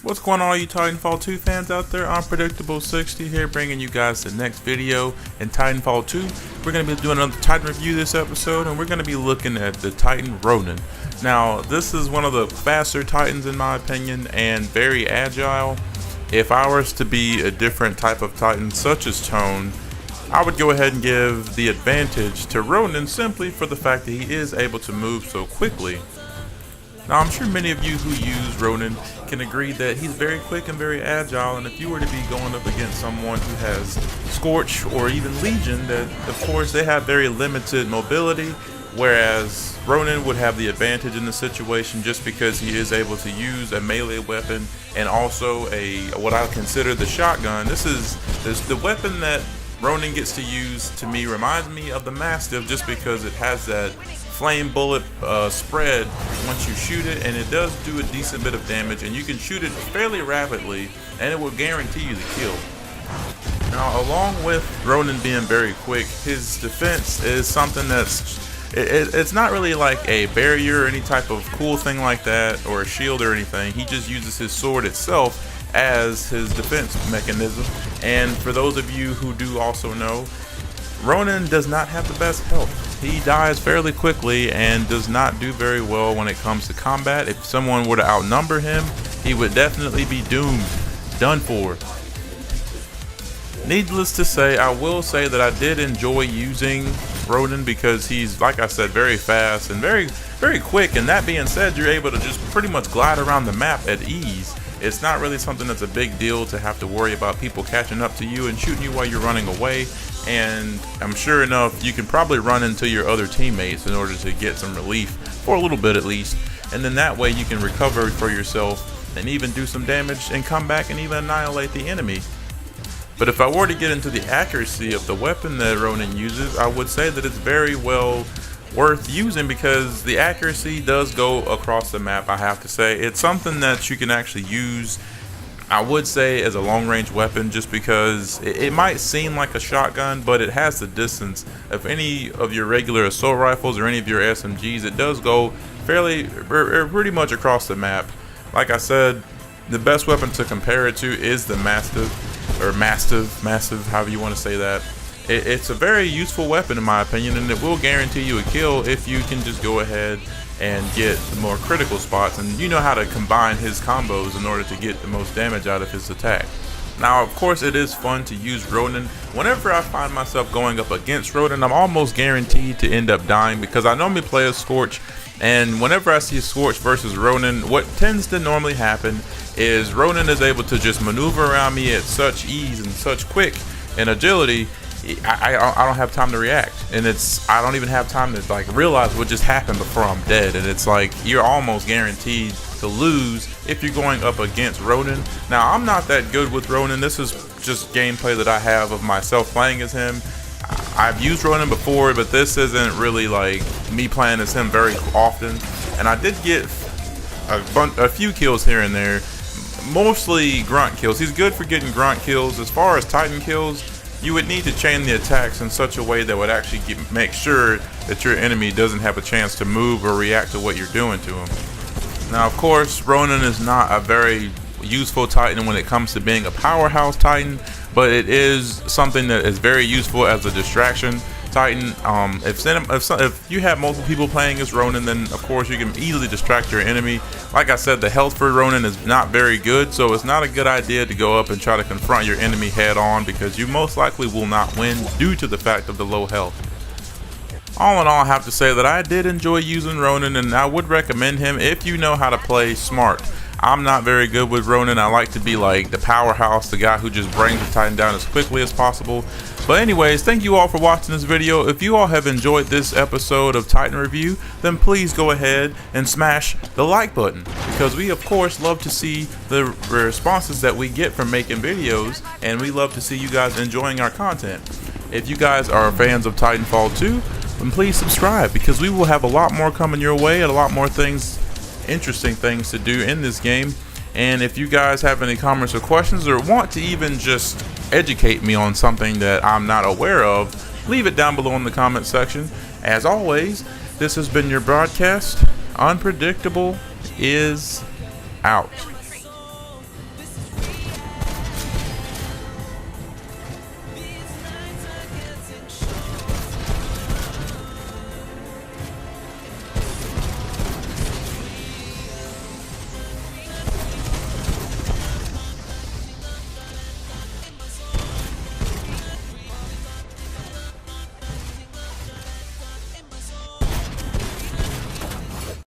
What's going on, all you Titanfall 2 fans out there? Unpredictable 60 here, bringing you guys the next video in Titanfall 2. We're going to be doing another Titan review this episode, and we're going to be looking at the Titan Ronin. Now, this is one of the faster Titans in my opinion, and very agile. If I was to be a different type of Titan, such as Tone, I would go ahead and give the advantage to Ronin simply for the fact that he is able to move so quickly. Now, I'm sure many of you who use Ronin can agree that he's very quick and very agile, and if you were to be going up against someone who has Scorch or even Legion, that of course they have very limited mobility, whereas Ronin would have the advantage in the situation just because he is able to use a melee weapon and also what I consider the shotgun. This the weapon that Ronin gets to use, to me, reminds me of the Mastiff just because it has that flame bullet spread once you shoot it, and it does do a decent bit of damage, and you can shoot it fairly rapidly and it will guarantee you the kill. Now, along with Ronin being very quick, his defense is something it's not really like a barrier or any type of cool thing like that, or a shield or anything. He just uses his sword itself as his defense mechanism. And for those of you who do also know, Ronin does not have the best health. He dies fairly quickly and does not do very well when it comes to combat. If someone were to outnumber him, he would definitely be doomed, done for. Needless to say, I will say that I did enjoy using Ronin because he's, like I said, very fast and very quick, and that being said, you're able to just pretty much glide around the map at ease. It's not really something that's a big deal to have to worry about people catching up to you and shooting you while you're running away. And I'm sure enough, you can probably run into your other teammates in order to get some relief, for a little bit at least. And then that way you can recover for yourself and even do some damage and come back and even annihilate the enemy. But if I were to get into the accuracy of the weapon that Ronin uses, I would say that it's very well worth using because the accuracy does go across the map. I have to say it's something that you can actually use, I would say, as a long-range weapon, just because it might seem like a shotgun, but it has the distance of any of your regular assault rifles or any of your SMGs. It does go pretty much across the map. Like I said, the best weapon to compare it to is the Mastiff, or Massive, however you want to say that. It's a very useful weapon in my opinion, and it will guarantee you a kill if you can just go ahead and get the more critical spots, and you know how to combine his combos in order to get the most damage out of his attack. Now, of course, it is fun to use Ronin. Whenever I find myself going up against Ronin, I'm almost guaranteed to end up dying because I normally play as Scorch, and whenever I see Scorch versus Ronin, what tends to normally happen is Ronin is able to just maneuver around me at such ease and such quick and agility. I don't have time to react, and I don't even have time to like realize what just happened before I'm dead, and it's like you're almost guaranteed to lose if you're going up against Ronin. Now, I'm not that good with Ronin. This is just gameplay that I have of myself playing as him. I've used Ronin before, but this isn't really like me playing as him very often, and I did get a few kills here and there, mostly grunt kills. He's good for getting grunt kills. As far as Titan kills, you would need to chain the attacks in such a way that would actually make sure that your enemy doesn't have a chance to move or react to what you're doing to him. Now, of course, Ronin is not a very useful Titan when it comes to being a powerhouse Titan, but it is something that is very useful as a distraction Titan. If you have multiple people playing as Ronin, then of course you can easily distract your enemy. Like I said, the health for Ronin is not very good, so it's not a good idea to go up and try to confront your enemy head on because you most likely will not win due to the fact of the low health. All in all, I have to say that I did enjoy using Ronin, and I would recommend him if you know how to play smart. I'm not very good with Ronin. I like to be like the powerhouse, the guy who just brings the Titan down as quickly as possible. But anyways, thank you all for watching this video. If you all have enjoyed this episode of Titan Review, then please go ahead and smash the like button, because we of course love to see the responses that we get from making videos, and we love to see you guys enjoying our content. If you guys are fans of Titanfall 2, then please subscribe, because we will have a lot more coming your way and a lot more interesting things to do in this game. And if you guys have any comments or questions, or want to even just educate me on something that I'm not aware of, leave it down below in the comment section. As always, this has been your broadcast. Unpredictable is out.